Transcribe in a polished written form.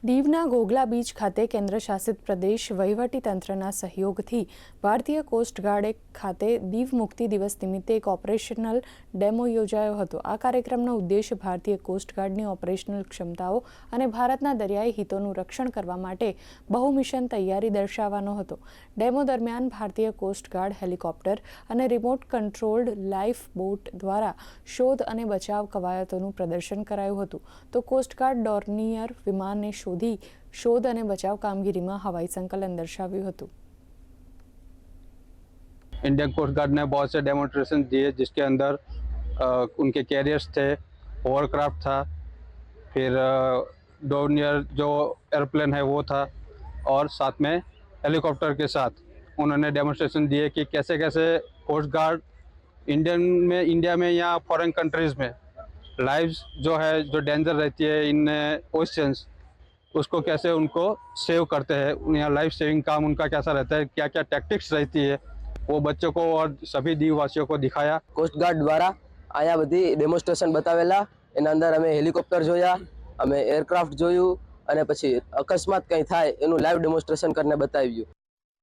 દીવના ઘોઘલા બીચ ખાતે કેન્દ્ર શાસિત પ્રદેશ વહીવટી તંત્રના સહયોગથી ભારતીય કોસ્ટગાર્ડ ખાતે દીવ મુક્તિ દિવસ નિમિત્તે એક ઓપરેશનલ ડેમો યોજાયો હતો। આ કાર્યક્રમનો ઉદ્દેશ ભારતીય કોસ્ટગાર્ડની ઓપરેશનલ ક્ષમતાઓ અને ભારતના દરિયાઈ હિતોનું રક્ષણ કરવા માટે બહુમિશન તૈયારી દર્શાવવાનો હતો। ડેમો દરમિયાન ભારતીય કોસ્ટગાર્ડ હેલિકોપ્ટર અને રિમોટ કંટ્રોલ્ડ લાઇફ બોટ દ્વારા શોધ અને બચાવ કવાયતોનું પ્રદર્શન કરાયું હતું। તો કોસ્ટગાર્ડ ડોર્નિયર વિમાનને शोध और बचाव कामगीरी में हवाई संकलन दर्शाव्યું હતું। इंडियन कोस्ट गार्ड ने बहुत से डेमोन्स्ट्रेशन दिए जिसके अंदर उनके कैरियर्स थे, होवरक्राफ्ट था, फिर डोर्नियर जो एयरप्लेन है वो था और साथ में हेलीकॉप्टर के साथ उन्होंने डेमोन्स्ट्रेशन दिए कि कैसे कैसे कोस्ट गार्ड इंडिया में या फॉरेन कंट्रीज़ में लाइव्स जो है जो डेंजर रहती है इन ओशंस उसको कैसे उनको सेव करते हैं, यहाँ लाइफ सेविंग काम उनका कैसा रहता है, क्या क्या टैक्टिक्स रहती है, वो बच्चों को और सभी दीववासियों को दिखाया। कोस्ट गार्ड द्वारा आया बधी डेमोन्स्ट्रेशन बतावेला एना अंदर अमे हेलिकॉप्टर जोया, अमे एरक्राफ्ट जोयु अने पछी अकस्मात कई थाय एनु लाइव डेमोन्स्ट्रेशन करने बताव्યું।